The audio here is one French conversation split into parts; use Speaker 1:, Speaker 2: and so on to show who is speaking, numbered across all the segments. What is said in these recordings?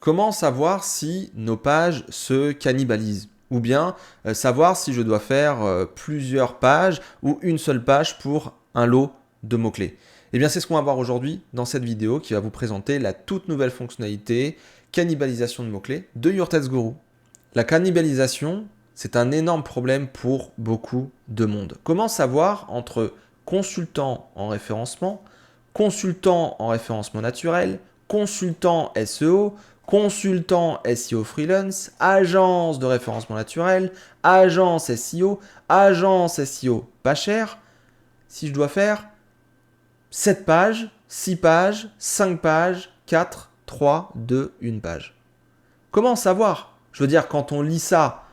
Speaker 1: Comment savoir si nos pages se cannibalisent? Ou bien savoir si je dois faire plusieurs pages ou une seule page pour un lot de mots-clés? Eh bien, c'est ce qu'on va voir aujourd'hui dans cette vidéo qui va vous présenter la toute nouvelle fonctionnalité cannibalisation de mots-clés de Your Text Guru. La cannibalisation, c'est un énorme problème pour beaucoup de monde. Comment savoir entre consultant en référencement, consultant en référencement naturel, consultant SEO, consultant SEO freelance, agence de référencement naturel, agence SEO, agence SEO pas cher, si je dois faire 7 pages, 6 pages, 5 pages, 4, 3, 2, 1 page. Comment savoir? Je veux dire, quand on lit ça,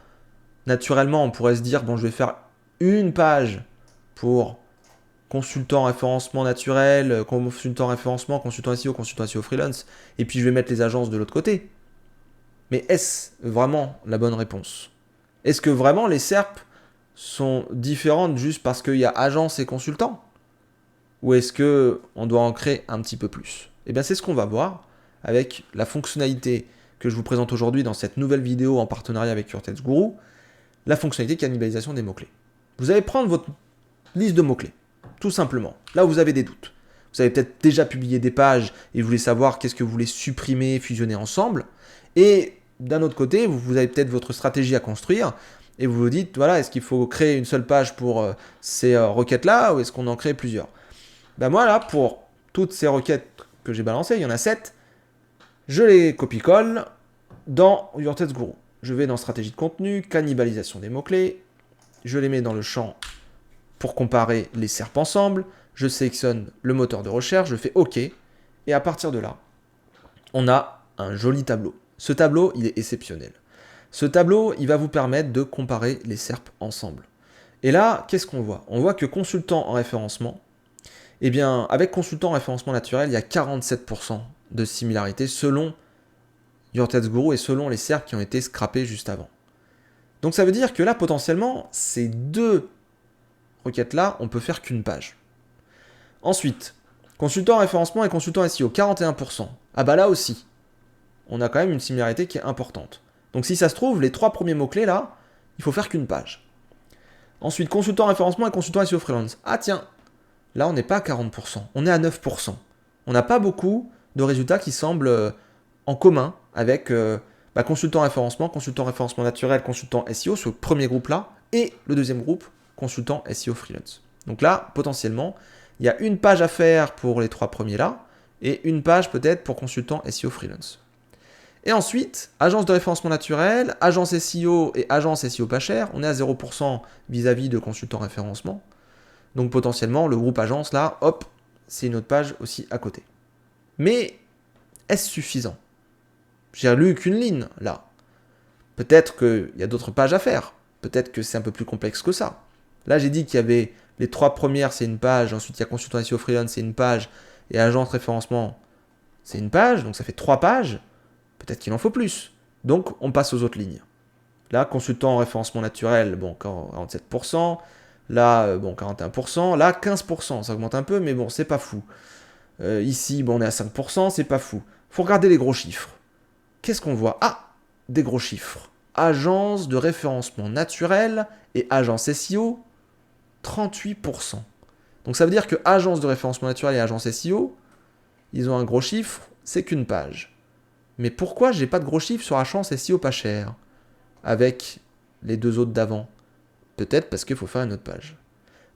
Speaker 1: naturellement, on pourrait se dire, bon, je vais faire une page pour consultant référencement naturel, consultant référencement, consultant SEO freelance, et puis je vais mettre les agences de l'autre côté. Mais est-ce vraiment la bonne réponse? Est-ce que vraiment les SERP sont différentes juste parce qu'il y a agence et consultant? Ou est-ce qu'on doit en créer un petit peu plus? Eh bien, c'est ce qu'on va voir avec la fonctionnalité que je vous présente aujourd'hui dans cette nouvelle vidéo en partenariat avec Your Text Guru, la fonctionnalité cannibalisation des mots-clés. Vous allez prendre votre liste de mots-clés, tout simplement. Là où vous avez des doutes. Vous avez peut-être déjà publié des pages et vous voulez savoir qu'est-ce que vous voulez supprimer, fusionner ensemble. Et d'un autre côté, vous avez peut-être votre stratégie à construire et vous vous dites, voilà, est-ce qu'il faut créer une seule page pour ces requêtes-là ou est-ce qu'on en crée plusieurs? Ben moi, là, pour toutes ces requêtes que j'ai balancées, il y en a 7, je les copie-colle dans Your Text Guru. Je vais dans stratégie de contenu, cannibalisation des mots-clés, je les mets dans le champ pour comparer les SERP ensemble, je sélectionne le moteur de recherche, je fais OK, et à partir de là, on a un joli tableau. Ce tableau, il est exceptionnel. Ce tableau, il va vous permettre de comparer les SERP ensemble. Et là, qu'est-ce qu'on voit? On voit que consultant en référencement, eh bien, avec consultant en référencement naturel, il y a 47% de similarité selon Your Text Guru et selon les SERP qui ont été scrappés juste avant. Donc ça veut dire que là, potentiellement, ces deux requêtes-là, on peut faire qu'une page. Ensuite, consultant en référencement et consultant SEO, 41%. Ah bah là aussi, on a quand même une similarité qui est importante. Donc si ça se trouve, les 3 premiers mots-clés là, il faut faire qu'une page. Ensuite, consultant en référencement et consultant SEO freelance. Ah tiens, là on n'est pas à 40%, on est à 9%. On n'a pas beaucoup de résultats qui semblent en commun avec consultant référencement naturel, consultant SEO, ce premier groupe-là, et le deuxième groupe, consultant SEO freelance. Donc là, potentiellement, il y a une page à faire pour les 3 premiers-là, et une page peut-être pour consultant SEO freelance. Et ensuite, agence de référencement naturel, agence SEO et agence SEO pas cher, on est à 0% vis-à-vis de consultant référencement. Donc potentiellement, le groupe agence, là, hop, c'est une autre page aussi à côté. Mais est-ce suffisant? J'ai lu qu'une ligne, là. Peut-être qu'il y a d'autres pages à faire. Peut-être que c'est un peu plus complexe que ça. Là, j'ai dit qu'il y avait les 3 premières, c'est une page. Ensuite, il y a consultant SEO freelance, c'est une page. Et agence référencement, c'est une page. Donc, ça fait 3 pages. Peut-être qu'il en faut plus. Donc, on passe aux autres lignes. Là, consultant en référencement naturel, bon, 47%. Là, bon, 41%. Là, 15%. Ça augmente un peu, mais bon, c'est pas fou. Ici, bon, on est à 5%, c'est pas fou. Faut regarder les gros chiffres. Qu'est-ce qu'on voit? Ah, des gros chiffres. Agence de référencement naturel et agence SEO, 38%. Donc ça veut dire que agence de référencement naturel et agence SEO, ils ont un gros chiffre, c'est qu'une page. Mais pourquoi j'ai pas de gros chiffre sur agence SEO pas cher avec les 2 autres d'avant? Peut-être parce qu'il faut faire une autre page.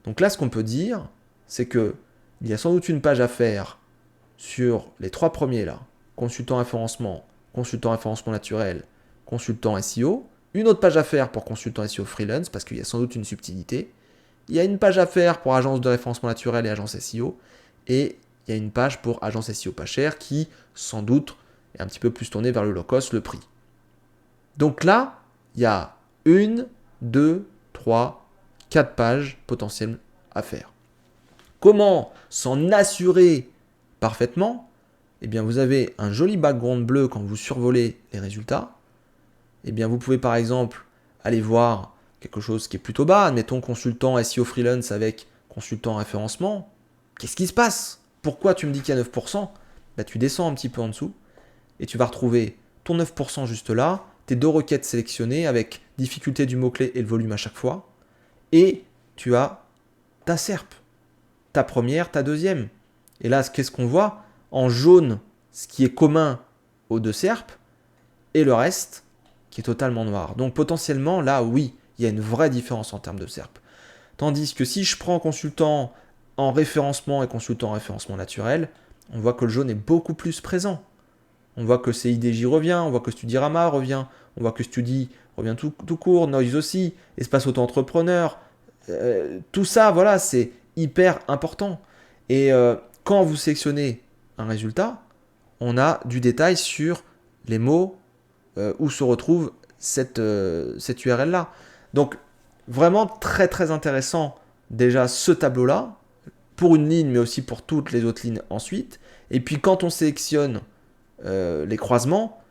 Speaker 1: Donc là, ce qu'on peut dire, c'est que il y a sans doute une page à faire sur les 3 premiers là, consultant référencement naturel, consultant SEO, une autre page à faire pour consultant SEO freelance, parce qu'il y a sans doute une subtilité, il y a une page à faire pour agence de référencement naturel et agence SEO, et il y a une page pour agence SEO pas cher qui, sans doute, est un petit peu plus tournée vers le low cost, le prix. Donc là, il y a 1, 2, 3, 4 pages potentielles à faire. Comment s'en assurer parfaitement? Eh bien, vous avez un joli background bleu quand vous survolez les résultats. Eh bien, vous pouvez par exemple aller voir quelque chose qui est plutôt bas, admettons consultant SEO freelance avec consultant référencement. Qu'est-ce qui se passe? Pourquoi tu me dis qu'il y a 9%? Tu descends un petit peu en dessous et tu vas retrouver ton 9% juste là, tes 2 requêtes sélectionnées avec difficulté du mot-clé et le volume à chaque fois, et tu as ta SERP, ta première, ta deuxième. Et là, qu'est-ce qu'on voit? En jaune, ce qui est commun aux 2 SERP, et le reste qui est totalement noir. Donc potentiellement, là, oui, il y a une vraie différence en termes de SERP. Tandis que si je prends consultant en référencement et consultant en référencement naturel, on voit que le jaune est beaucoup plus présent. On voit que CIDJ revient, on voit que Studirama revient, on voit que Studi revient tout court, Noise aussi, Espace Auto-Entrepreneur. Tout ça, voilà, c'est hyper important. Et quand vous sélectionnez un résultat, on a du détail sur les mots où se retrouve cette URL-là. Donc, vraiment très très intéressant déjà ce tableau-là, pour une ligne, mais aussi pour toutes les autres lignes ensuite. Et puis quand on sélectionne les croisements,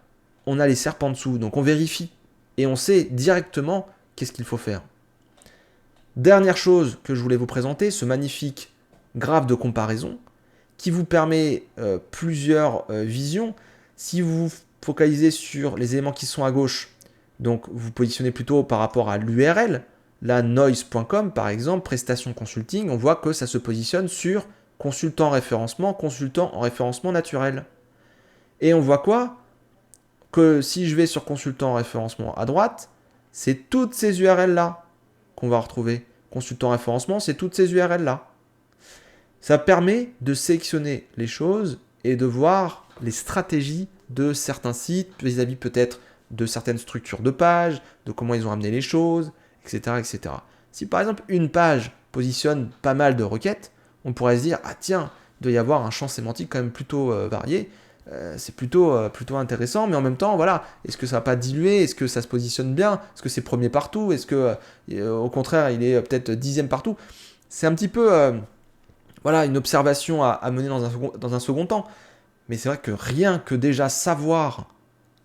Speaker 1: on a les SERP en dessous. Donc on vérifie et on sait directement qu'est-ce qu'il faut faire. Dernière chose que je voulais vous présenter, ce magnifique graphe de comparaison qui vous permet plusieurs visions. Si vous vous focalisez sur les éléments qui sont à gauche, donc vous positionnez plutôt par rapport à l'URL, là noise.com par exemple, prestation consulting, on voit que ça se positionne sur consultant en référencement naturel. Et on voit quoi? Que si je vais sur consultant en référencement à droite, c'est toutes ces URL là qu'on va retrouver. Consultant en référencement, c'est toutes ces URL là. Ça permet de sélectionner les choses et de voir les stratégies de certains sites vis-à-vis peut-être de certaines structures de pages, de comment ils ont amené les choses, etc., etc. Si par exemple une page positionne pas mal de requêtes, on pourrait se dire, ah tiens, il doit y avoir un champ sémantique quand même plutôt varié, c'est plutôt intéressant, mais en même temps, voilà, est-ce que ça va pas diluer? Est-ce que ça se positionne bien? Est-ce que c'est premier partout? Est-ce que au contraire, il est peut-être 10e partout? C'est un petit peu voilà, une observation à mener dans un second temps. Mais c'est vrai que rien que déjà savoir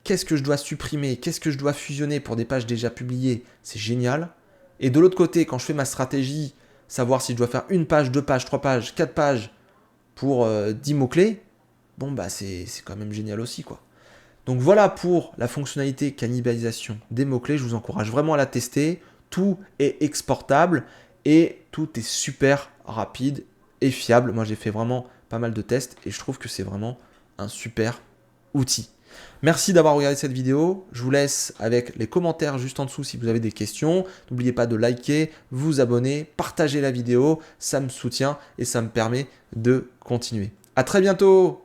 Speaker 1: qu'est-ce que je dois supprimer, qu'est-ce que je dois fusionner pour des pages déjà publiées, c'est génial. Et de l'autre côté, quand je fais ma stratégie, savoir si je dois faire une page, 2 pages, 3 pages, 4 pages pour 10 mots-clés, bon bah c'est quand même génial aussi quoi. Donc voilà pour la fonctionnalité cannibalisation des mots-clés, je vous encourage vraiment à la tester. Tout est exportable et tout est super rapide et fiable. Moi j'ai fait vraiment pas mal de tests et je trouve que c'est vraiment un super outil. Merci d'avoir regardé cette vidéo. Je vous laisse avec les commentaires juste en dessous si vous avez des questions. N'oubliez pas de liker, vous abonner, partager la vidéo. Ça me soutient et ça me permet de continuer. À très bientôt!